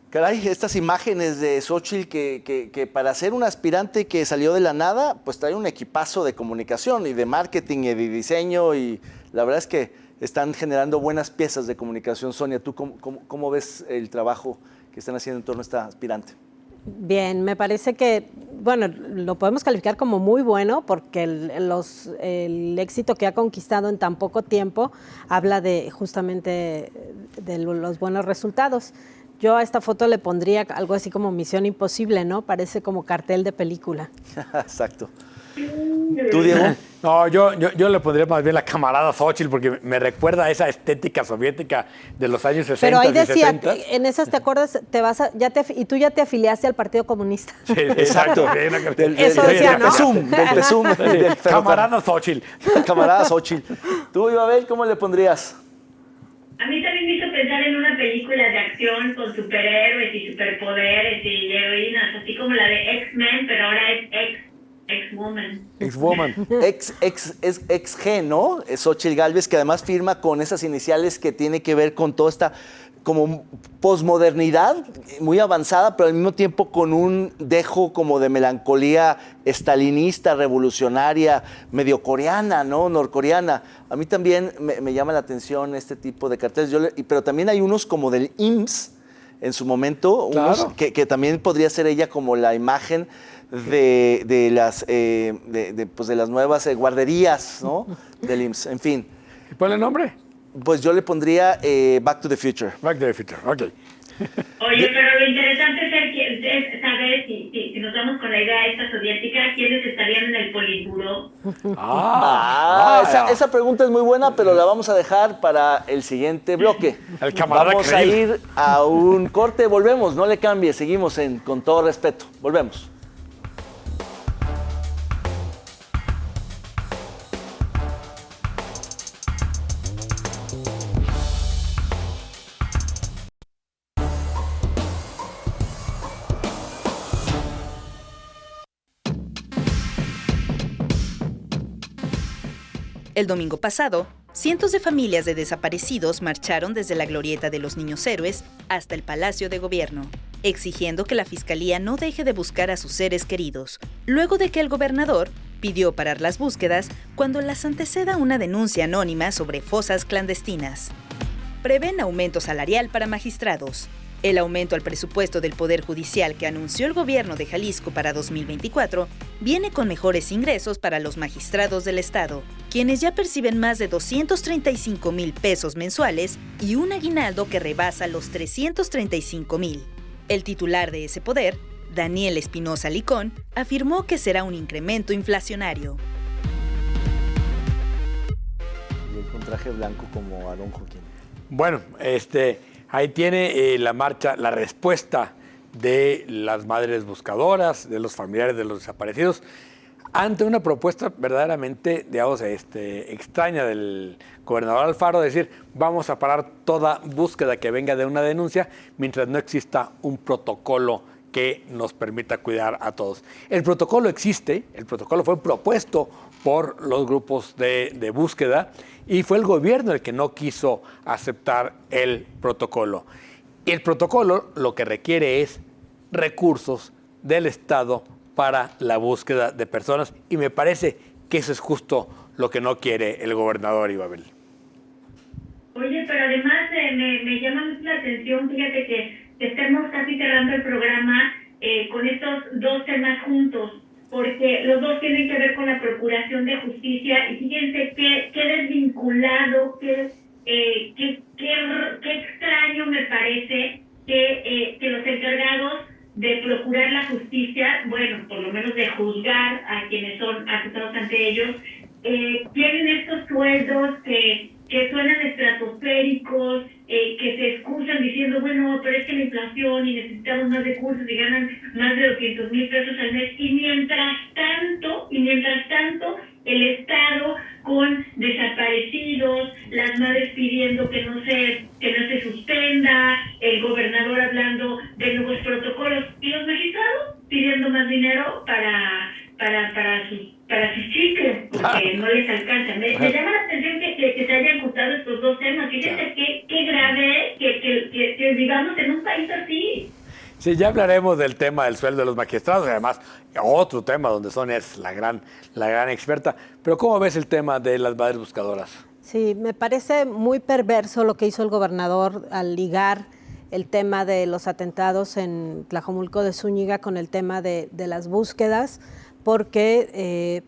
Caray, estas imágenes de Xóchitl que para ser un aspirante que salió de la nada, pues trae un equipazo de comunicación y de marketing y de diseño y la verdad es que están generando buenas piezas de comunicación. Sonia, ¿tú cómo ves el trabajo que están haciendo en torno a esta aspirante? Bien, me parece que, bueno, lo podemos calificar como muy bueno porque el éxito que ha conquistado en tan poco tiempo habla de justamente de los buenos resultados. Yo a esta foto le pondría algo así como Misión Imposible, ¿no? Parece como cartel de película. Exacto. ¿Tú, Diego? No, yo le pondría más bien la camarada Xóchitl porque me recuerda a esa estética soviética de los años 60 Pero ahí y decía, 70. en esas te acuerdas, y tú ya te afiliaste al Partido Comunista. Sí, exacto. Eso decía, ¿no? Del PSUM, del Camarada Xóchitl. Camarada Xóchitl. ¿Tú, Ibabel, cómo le pondrías? A mí también me hizo pensar en una película de acción con superhéroes y superpoderes y heroínas, así como la de X-Men, pero ahora es X-Woman. X-Woman. Ex-G, ¿no? Es Xóchitl Gálvez, que además firma con esas iniciales que tiene que ver con toda esta como posmodernidad muy avanzada, pero al mismo tiempo con un dejo como de melancolía estalinista, revolucionaria, medio coreana, ¿no? Norcoreana. A mí también me llama la atención este tipo de carteles, pero también hay unos como del IMSS en su momento, Claro. unos que también podría ser ella como la imagen de las nuevas guarderías, ¿no? Del IMSS, en fin. ¿Y ponle el nombre? Pues yo le pondría Back to the Future. Back to the Future, ok. Oye, pero lo interesante es saber si nos vamos con la idea esta soviética, quiénes estarían en el Politburó. Esa pregunta es muy buena, pero la vamos a dejar para el siguiente bloque. El camarada Vamos Krill. a ir a un corte, volvemos, no le cambie, seguimos Con Todo Respeto. Volvemos. El domingo pasado, cientos de familias de desaparecidos marcharon desde la Glorieta de los Niños Héroes hasta el Palacio de Gobierno, exigiendo que la Fiscalía no deje de buscar a sus seres queridos, luego de que el gobernador pidió parar las búsquedas cuando las anteceda una denuncia anónima sobre fosas clandestinas. Prevén aumento salarial para magistrados. El aumento al presupuesto del Poder Judicial que anunció el gobierno de Jalisco para 2024 viene con mejores ingresos para los magistrados del Estado, quienes ya perciben más de 235,000 pesos mensuales y un aguinaldo que rebasa los 335,000. El titular de ese poder, Daniel Espinosa Licón, afirmó que será un incremento inflacionario. Y con traje blanco como Aarón Joaquín. Bueno, ahí tiene la marcha, la respuesta de las madres buscadoras, de los familiares de los desaparecidos, ante una propuesta verdaderamente, digamos, extraña del gobernador Alfaro, de decir, vamos a parar toda búsqueda que venga de una denuncia mientras no exista un protocolo que nos permita cuidar a todos. El protocolo existe, el protocolo fue propuesto por los grupos de búsqueda, y fue el gobierno el que no quiso aceptar el protocolo. Y el protocolo lo que requiere es recursos del Estado para la búsqueda de personas, y me parece que eso es justo lo que no quiere el gobernador Ibabel. Oye, pero además me llama mucho la atención, fíjate que estemos casi cerrando el programa con estos dos temas juntos, porque los dos tienen que ver con la Procuración de Justicia, y fíjense qué desvinculado, qué extraño me parece que los encargados de procurar la justicia, bueno, por lo menos de juzgar a quienes son acusados ante ellos, tienen estos sueldos que suenan estratosféricos, que se excusan diciendo, bueno, pero es que la inflación y necesitamos más recursos y ganan más de 200,000 pesos al mes, y mientras tanto el Estado con desaparecidos, las madres pidiendo que no se suspenda, el gobernador hablando de nuevos protocolos, y los magistrados pidiendo más dinero para sus chicles, porque no les alcanza. Me llama la atención que se hayan juntado estos dos temas. Fíjense qué grave que vivamos en un país así. Sí, ya hablaremos del tema del sueldo de los magistrados, además otro tema donde Sonia es la gran experta. Pero ¿cómo ves el tema de las madres buscadoras? Sí, me parece muy perverso lo que hizo el gobernador al ligar el tema de los atentados en Tlajomulco de Zúñiga con el tema de las búsquedas, porque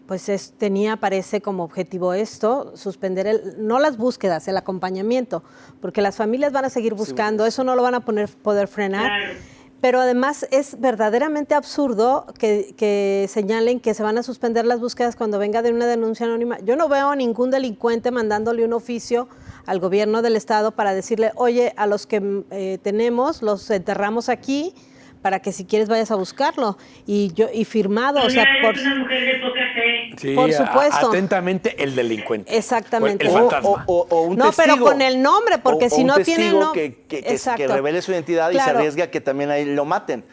tenía, parece, como objetivo esto, suspender no las búsquedas, el acompañamiento, porque las familias van a seguir buscando, eso no lo van a poder frenar. Claro. Pero además es verdaderamente absurdo que señalen que se van a suspender las búsquedas cuando venga de una denuncia anónima. Yo no veo a ningún delincuente mandándole un oficio al gobierno del estado para decirle, oye, a los que tenemos los enterramos aquí para que si quieres vayas a buscarlo. Y firmado, Tú o sea, eres una mujer de poca fe. Sí, por supuesto. Atentamente el delincuente. Exactamente. El fantasma. O un no, testigo. pero con el nombre, porque si no tiene un no. testigo que revele su identidad y se arriesga que también ahí lo maten.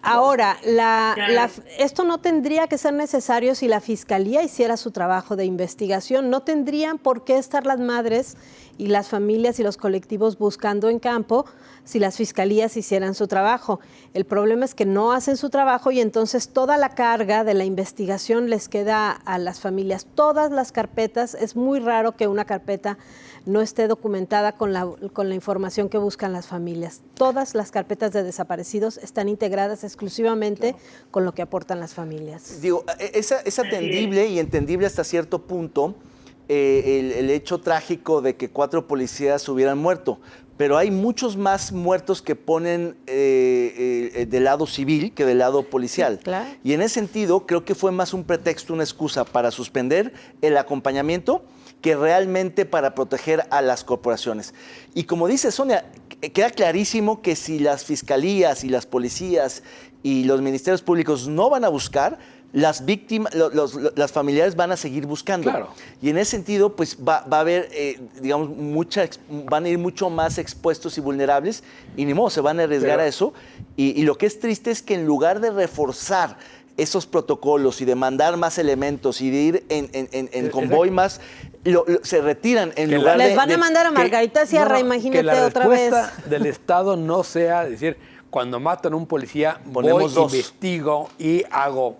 Ahora, Claro. esto no tendría que ser necesario si la Fiscalía hiciera su trabajo de investigación. No tendrían por qué estar las madres y las familias y los colectivos buscando en campo si las fiscalías hicieran su trabajo. El problema es que no hacen su trabajo y entonces toda la carga de la investigación les queda a las familias. Todas las carpetas, es muy raro que una carpeta no esté documentada con la información que buscan las familias. Todas las carpetas de desaparecidos están integradas exclusivamente con lo que aportan las familias. Digo, es atendible y entendible hasta cierto punto el hecho trágico de que 4 policías hubieran muerto, pero hay muchos más muertos que ponen del lado civil que del lado policial. Claro. Y en ese sentido, creo que fue más un pretexto, una excusa para suspender el acompañamiento que realmente para proteger a las corporaciones. Y como dice Sonia, queda clarísimo que si las fiscalías y las policías y los ministerios públicos no van a buscar, las víctimas, las familiares van a seguir buscando. Claro. Y en ese sentido, pues va a haber, digamos, van a ir mucho más expuestos y vulnerables, y ni modo, se van a arriesgar a eso. Y lo que es triste es que en lugar de reforzar esos protocolos y de mandar más elementos y de ir en convoy más, se retiran en lugar de... Les van a mandar a Margarita Sierra, imagínate otra vez. Que la respuesta del Estado no sea decir, cuando matan a un policía, Ponemos voy, 2. investigo y hago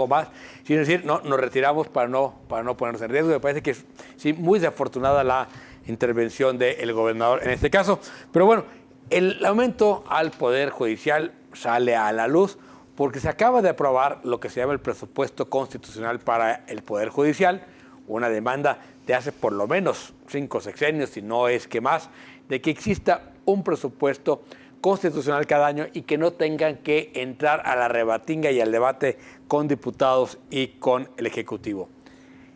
más, sino decir, no, nos retiramos para no ponernos en riesgo. Me parece que es muy desafortunada la intervención del gobernador en este caso. Pero bueno, el aumento al Poder Judicial sale a la luz porque se acaba de aprobar lo que se llama el presupuesto constitucional para el Poder Judicial, una demanda de hace por lo menos 5 sexenios, si no es que más, de que exista un presupuesto constitucional cada año y que no tengan que entrar a la rebatinga y al debate con diputados y con el Ejecutivo.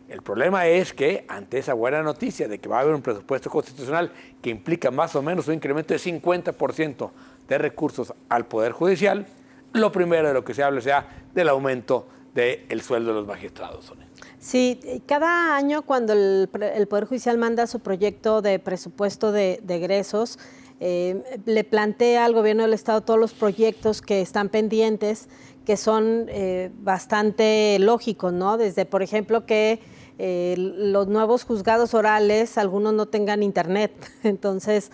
El problema es que ante esa buena noticia de que va a haber un presupuesto constitucional que implica más o menos un incremento de 50% de recursos al Poder Judicial, lo primero de lo que se hable sea del aumento del sueldo de los magistrados. Sí, cada año cuando el Poder Judicial manda su proyecto de presupuesto de egresos, le plantea al gobierno del Estado todos los proyectos que están pendientes, que son bastante lógicos, ¿no? Desde, por ejemplo, que los nuevos juzgados orales, algunos no tengan internet, entonces,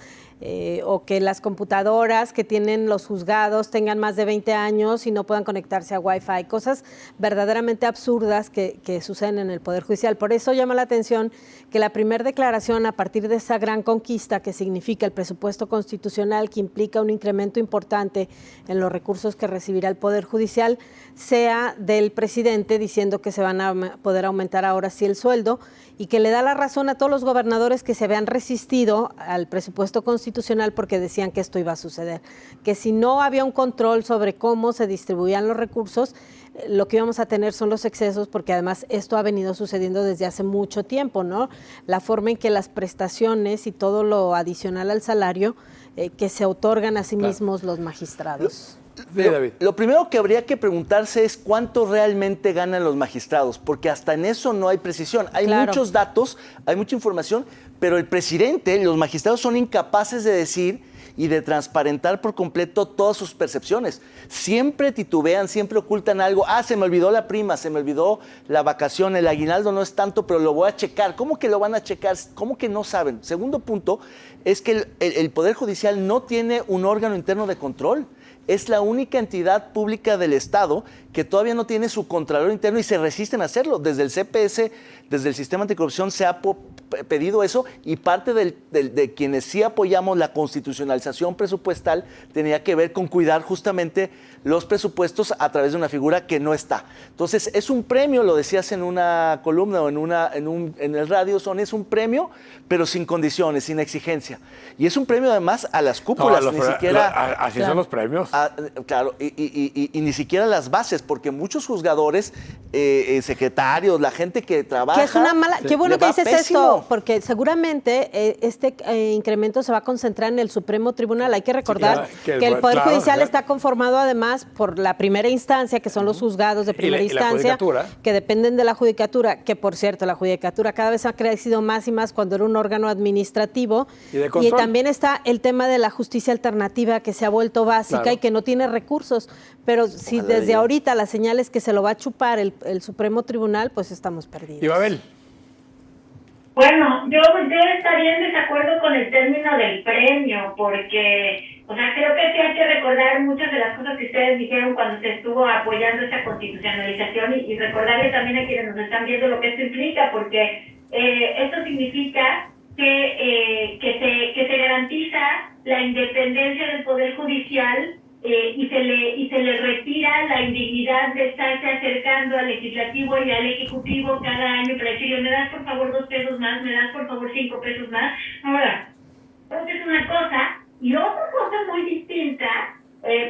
o que las computadoras que tienen los juzgados tengan más de 20 años y no puedan conectarse a Wi-Fi, cosas verdaderamente absurdas que suceden en el Poder Judicial. Por eso llama la atención que la primera declaración a partir de esa gran conquista que significa el presupuesto constitucional, que implica un incremento importante en los recursos que recibirá el Poder Judicial, sea del presidente diciendo que se van a poder aumentar ahora sí el sueldo y que le da la razón a todos los gobernadores que se habían resistido al presupuesto constitucional porque decían que esto iba a suceder, que si no había un control sobre cómo se distribuían los recursos, lo que íbamos a tener son los excesos, porque además esto ha venido sucediendo desde hace mucho tiempo, ¿no? La forma en que las prestaciones y todo lo adicional al salario que se otorgan a sí mismos los magistrados. Lo primero que habría que preguntarse es cuánto realmente ganan los magistrados, porque hasta en eso no hay precisión. Hay muchos datos, hay mucha información, pero el presidente, los magistrados son incapaces de decir y de transparentar por completo todas sus percepciones. Siempre titubean, siempre ocultan algo. Se me olvidó la prima, se me olvidó la vacación, el aguinaldo no es tanto, pero lo voy a checar. ¿Cómo que lo van a checar? ¿Cómo que no saben? Segundo punto es que el Poder Judicial no tiene un órgano interno de control. Es la única entidad pública del Estado que todavía no tiene su contralor interno y se resisten a hacerlo. Desde el CPS, desde el Sistema Anticorrupción se ha pedido eso y parte de quienes sí apoyamos la constitucionalización presupuestal tenía que ver con cuidar justamente los presupuestos a través de una figura que no está. Entonces, es un premio, lo decías en una columna o en el radio, es un premio, pero sin condiciones, sin exigencia. Y es un premio además a las cúpulas, ni siquiera... Así son los premios. Claro, y ni siquiera las bases, porque muchos juzgadores, secretarios, la gente que trabaja... Que es una mala... Qué bueno que dices esto, porque seguramente este incremento se va a concentrar en el Supremo Tribunal. Hay que recordar que el Poder Judicial está conformado además por la primera instancia, que son los juzgados de primera instancia, que dependen de la judicatura, que por cierto, la judicatura cada vez ha crecido más y más cuando era un órgano administrativo. Y también está el tema de la justicia alternativa, que se ha vuelto básica y que no tiene recursos. Pero si desde ahorita la señal es que se lo va a chupar el Supremo Tribunal, pues estamos perdidos. ¿Y Babel? Bueno, yo estaría en desacuerdo con el término del premio, porque, creo que sí hay que recordar muchas de las cosas que ustedes dijeron cuando se estuvo apoyando esa constitucionalización y recordarle también a quienes nos están viendo lo que esto implica, porque esto significa que se garantiza la independencia del Poder Judicial y se le retira la indignidad de estarse acercando al legislativo y al ejecutivo cada año para decirle, me das por favor 2 pesos más, me das por favor 5 pesos más. Ahora, esa es una cosa, y otra cosa muy distinta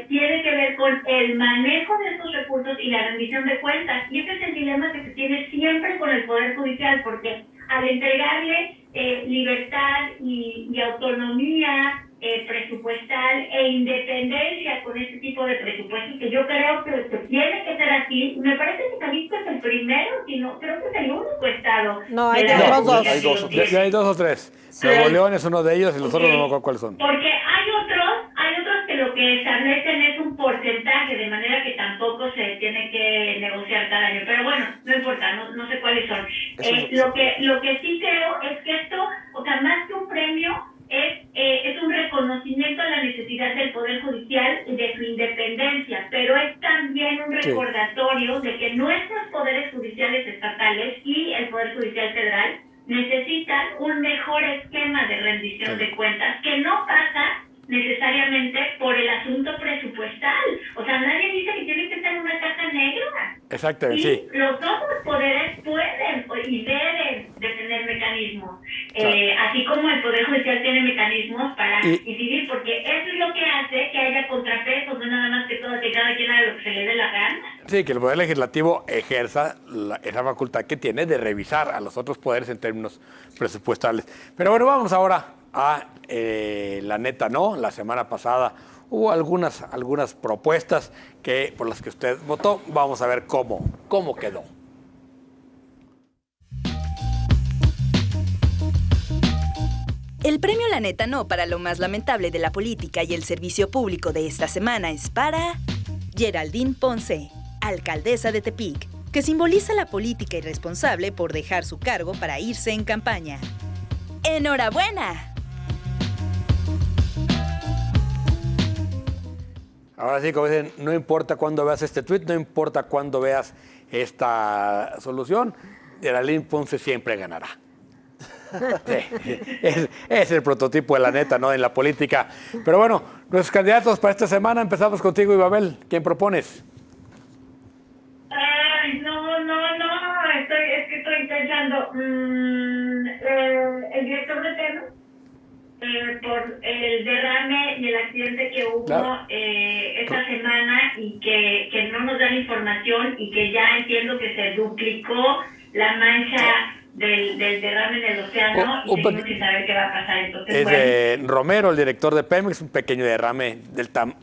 tiene que ver con el manejo de estos recursos y la rendición de cuentas. Y ese es el dilema que se tiene siempre con el Poder Judicial, porque al entregarle libertad y autonomía presupuestal e independencia con este tipo de presupuestos, que yo creo que tiene que ser así. Me parece que Jalisco es el primero, sino creo que es el único estado. No, hay dos. Hay 2 o 3. Nuevo León es uno de ellos y los otros no me acuerdo cuáles son. Porque hay otros que lo que establecen es un porcentaje, de manera que tampoco se tiene que negociar cada año. Pero bueno, no importa, no sé cuáles son. Lo que sí creo es que esto, más que un premio, es un reconocimiento a la necesidad del Poder Judicial y de su independencia, pero es también un recordatorio de que nuestros poderes judiciales estatales y el Poder Judicial Federal necesitan un mejor esquema de rendición de cuentas, que no pasa necesariamente por el asunto presupuestal. Nadie dice que tiene que estar en una caja negra. Exactamente, sí. Los otros poderes pueden y deben de tener mecanismos, así como el Poder Judicial tiene mecanismos para incidir, porque eso es lo que hace que haya contrapesos, no nada más que cada quien haga lo que se le dé la gana. Sí, que el Poder Legislativo ejerza esa facultad que tiene de revisar a los otros poderes en términos presupuestales. Pero bueno, vamos ahora a la neta, ¿no? La semana pasada hubo algunas propuestas por las que usted votó. Vamos a ver cómo quedó. El premio La Neta No para lo más lamentable de la política y el servicio público de esta semana es para Geraldine Ponce, alcaldesa de Tepic, que simboliza la política irresponsable por dejar su cargo para irse en campaña. ¡Enhorabuena! Ahora sí, como dicen, no importa cuándo veas este tweet, no importa cuándo veas esta solución, Geraldine Ponce siempre ganará. Sí, es el prototipo de la neta, ¿no? En la política. Pero bueno, nuestros candidatos para esta semana, empezamos contigo, Ibabel. ¿Quién propones? Ay, no, es que estoy pensando. El director de Pemex, por el derrame y el accidente que hubo esta semana y que no nos dan información y que ya entiendo que se duplicó la mancha del derrame en el océano y seguimos sin saber qué va a pasar. Entonces, es Romero, el director de Pemex, un pequeño derrame,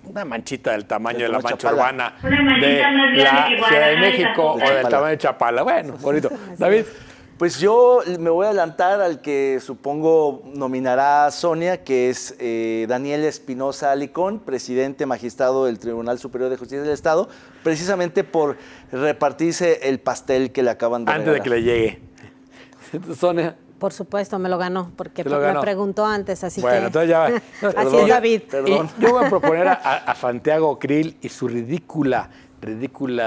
una manchita del tamaño de la mancha Chapala. urbana Una manchita de más grande la que Ciudad de Guadalajara, México o del Chapala. tamaño de Chapala. Bueno, bonito. David. Pues yo me voy a adelantar al que supongo nominará a Sonia, que es Daniel Espinosa Alicón, presidente magistrado del Tribunal Superior de Justicia del Estado, precisamente por repartirse el pastel que le acaban de Antes de regalar. que le llegue. Sonia. Por supuesto, me lo ganó, porque Te lo ganó. me preguntó antes, así Bueno, que... entonces ya va. Así es, David. Perdón. Y yo voy a proponer a Santiago Krill y su ridícula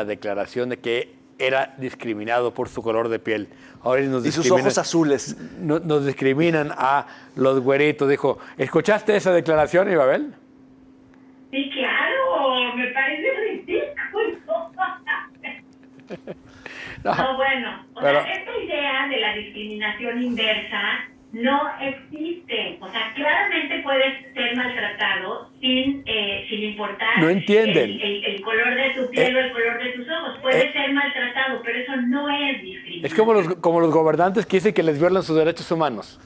declaración de que era discriminado por su color de piel. Ahora nos Y sus discriminan- ojos azules. Nos discriminan a los güeritos. Dijo, ¿escuchaste esa declaración, Ibabel? sí, claro, me parece ridículo. No, bueno, Pero- esta idea de la discriminación inversa no existe. O sea, claramente puedes ser maltratado sin importar No entienden. el color de tu piel o el color de tus ojos. Puedes ser maltratado, pero eso no es discriminación. Es como los gobernantes que dicen que les violan sus derechos humanos.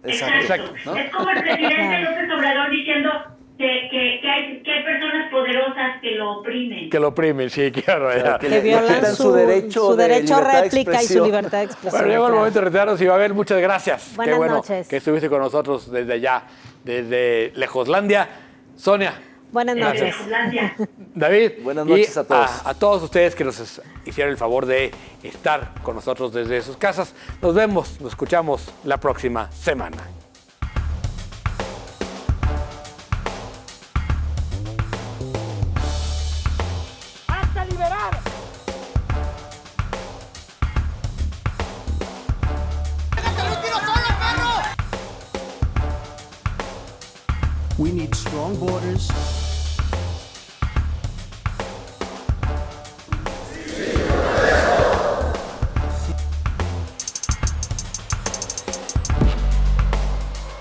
Exacto. ¿no? Es como el presidente López Obrador diciendo que hay personas poderosas que lo oprimen. Que lo oprimen, sí, claro. ya. Que Que le violan quitan su derecho de a libertad de réplica y su expresión. libertad de expresión. Bueno, llegó el claro. momento de retirarnos. Ibabel, muchas gracias. Qué Buenas bueno noches. que estuviste con nosotros desde allá, desde Lejoslandia. Sonia, Buenas Desde noches. Finlandia. David. Buenas noches y a todos. A todos ustedes que nos hicieron el favor de estar con nosotros desde sus casas. Nos vemos, nos escuchamos la próxima semana. ¡Hasta liberar! We need strong borders,